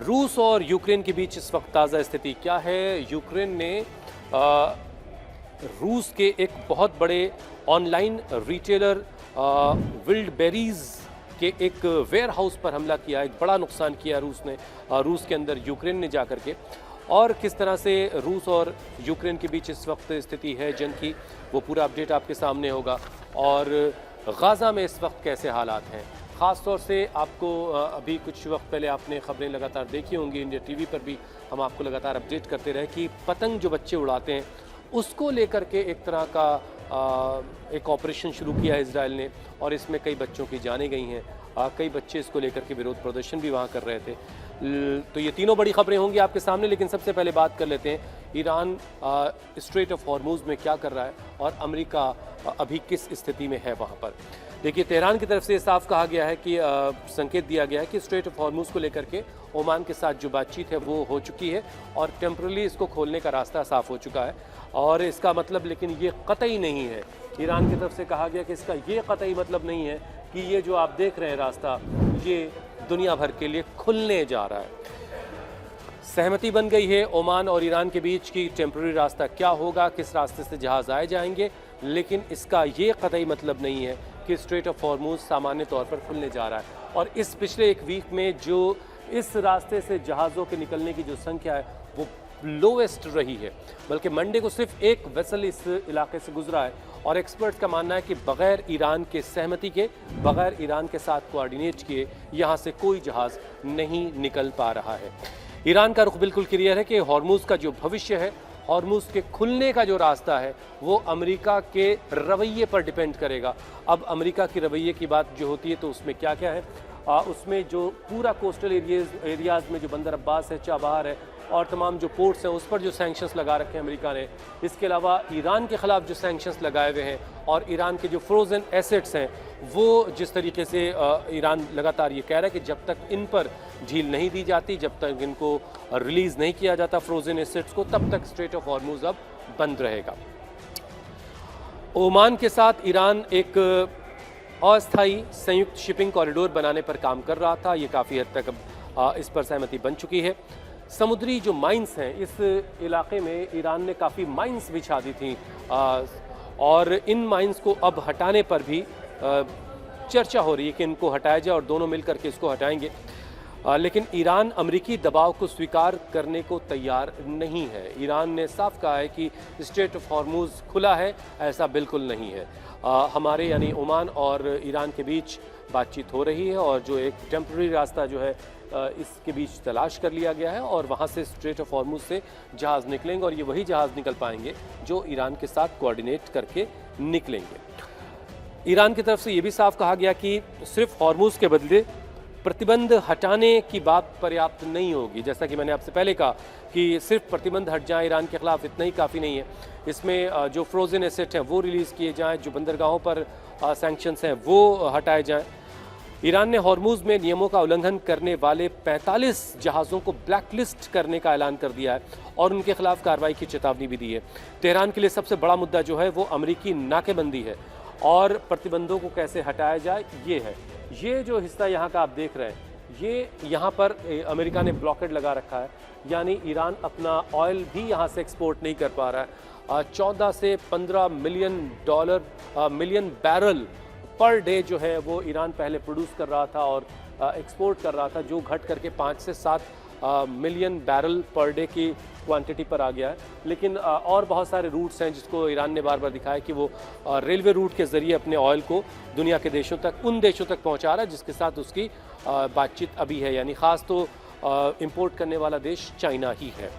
रूस और यूक्रेन के बीच इस वक्त ताज़ा स्थिति क्या है? यूक्रेन ने रूस के एक बहुत बड़े ऑनलाइन रिटेलर विल्ड बेरीज के एक वेयर हाउस पर हमला किया, एक बड़ा नुकसान किया रूस के अंदर यूक्रेन ने जाकर के। और किस तरह से रूस और यूक्रेन के बीच इस वक्त स्थिति है जंग की, वो पूरा अपडेट आपके सामने होगा। और गाज़ा में इस वक्त कैसे हालात हैं, ख़ास तौर से आपको अभी कुछ वक्त पहले आपने खबरें लगातार देखी होंगी, इंडिया टीवी पर भी हम आपको लगातार अपडेट करते रहे कि पतंग जो बच्चे उड़ाते हैं उसको लेकर के एक तरह का एक ऑपरेशन शुरू किया है इजराइल ने, और इसमें कई बच्चों की जानें गई हैं। कई बच्चे इसको लेकर के विरोध प्रदर्शन भी वहाँ कर रहे थे। तो ये तीनों बड़ी खबरें होंगी आपके सामने, लेकिन सबसे पहले बात कर लेते हैं ईरान स्ट्रेट ऑफ हॉर्मुज में क्या कर रहा है और अमेरिका अभी किस स्थिति में है वहाँ पर। देखिए, तेहरान की तरफ से साफ कहा गया है कि संकेत दिया गया है कि स्ट्रेट ऑफ हॉर्मुज को लेकर के ओमान के साथ जो बातचीत है वो हो चुकी है और टेम्पररी इसको खोलने का रास्ता साफ हो चुका है। और इसका मतलब लेकिन ये कतई नहीं है, ईरान की तरफ से कहा गया कि इसका ये कतई मतलब नहीं है कि ये जो आप देख रहे हैं रास्ता ये दुनिया भर के लिए खुलने जा रहा है। सहमति बन गई है ओमान और ईरान के बीच की टेम्पररी रास्ता क्या होगा, किस रास्ते से जहाज़ आए जाएंगे, लेकिन इसका ये कतई मतलब नहीं है कि स्ट्रेट ऑफ हॉर्मुज सामान्य तौर पर खुलने जा रहा है। और इस पिछले एक वीक में जो इस रास्ते से जहाज़ों के निकलने की जो संख्या है वो लोवेस्ट रही है, बल्कि मंडे को सिर्फ एक वेसल इस इलाके से गुजरा है। और एक्सपर्ट्स का मानना है कि बगैर ईरान के सहमति के, बगैर ईरान के साथ कोऑर्डिनेट किए यहाँ से कोई जहाज़ नहीं निकल पा रहा है। ईरान का रुख बिल्कुल क्लियर है कि हॉर्मुज का जो भविष्य है, हॉर्मुज के खुलने का जो रास्ता है वो अमेरिका के रवैये पर डिपेंड करेगा। अब अमेरिका की रवैये की बात जो होती है तो उसमें क्या क्या है, उसमें जो पूरा कोस्टल एरियाज़ में जो बंदर अब्बास है, चाबहार है और तमाम जो पोर्ट्स हैं उस पर जो सैंक्शंस लगा रखे हैं अमेरिका ने, इसके अलावा ईरान के ख़िलाफ़ जो सैंक्शंस लगाए हुए हैं और ईरान के जो फ्रोज़न एसेट्स हैं वो जिस तरीके से ईरान लगातार ये कह रहा है कि जब तक इन पर ढील नहीं दी जाती, जब तक इनको रिलीज़ नहीं किया जाता फ्रोज़न एसेट्स को, तब तक स्ट्रेट ऑफ हॉर्मुज अब बंद रहेगा। ओमान के साथ ईरान एक अस्थायी संयुक्त शिपिंग कॉरिडोर बनाने पर काम कर रहा था, ये काफ़ी हद तक अब इस पर सहमति बन चुकी है। समुद्री जो माइंस हैं इस इलाके में ईरान ने काफ़ी माइंस बिछा दी थी और इन माइंस को अब हटाने पर भी चर्चा हो रही है कि इनको हटाया जाए और दोनों मिलकर के इसको हटाएंगे। लेकिन ईरान अमेरिकी दबाव को स्वीकार करने को तैयार नहीं है। ईरान ने साफ कहा है कि स्ट्रेट ऑफ हॉर्मुज खुला है, ऐसा बिल्कुल नहीं है। हमारे यानी ओमान और ईरान के बीच बातचीत हो रही है और जो एक टेम्पररी रास्ता जो है इसके बीच तलाश कर लिया गया है और वहाँ से स्ट्रेट ऑफ हॉर्मुज से जहाज़ निकलेंगे और ये वही जहाज़ निकल पाएंगे जो ईरान के साथ कोऑर्डिनेट करके निकलेंगे। ईरान की तरफ से ये भी साफ कहा गया कि सिर्फ हॉर्मुज के बदले प्रतिबंध हटाने की बात पर्याप्त नहीं होगी। जैसा कि मैंने आपसे पहले कहा कि सिर्फ प्रतिबंध हट जाए ईरान के खिलाफ, इतना ही काफ़ी नहीं है। इसमें जो फ्रोज़न एसेट हैं वो रिलीज़ किए जाएँ, जो बंदरगाहों पर सैंक्शंस हैं वो हटाए जाएँ। ईरान ने हॉर्मुज में नियमों का उल्लंघन करने वाले 45 जहाज़ों को ब्लैकलिस्ट करने का ऐलान कर दिया है और उनके खिलाफ कार्रवाई की चेतावनी भी दी है। तेहरान के लिए सबसे बड़ा मुद्दा जो है वो अमेरिकी नाकेबंदी है और प्रतिबंधों को कैसे हटाया जाए ये है। ये जो हिस्सा यहाँ का आप देख रहे हैं, ये यहाँ पर अमेरिका ने ब्लॉकेड लगा रखा है, यानी ईरान अपना ऑयल भी यहाँ से एक्सपोर्ट नहीं कर पा रहा है। 14 से 15 मिलियन बैरल पर डे जो है वो ईरान पहले प्रोड्यूस कर रहा था और एक्सपोर्ट कर रहा था, जो घट करके 5 से 7 मिलियन बैरल पर डे की क्वांटिटी पर आ गया है। लेकिन और बहुत सारे रूट्स हैं जिसको ईरान ने बार बार दिखाया कि वो रेलवे रूट के ज़रिए अपने ऑयल को दुनिया के देशों तक, उन देशों तक पहुंचा रहा है जिसके साथ उसकी बातचीत अभी है, यानी ख़ास तो इंपोर्ट करने वाला देश चाइना ही है।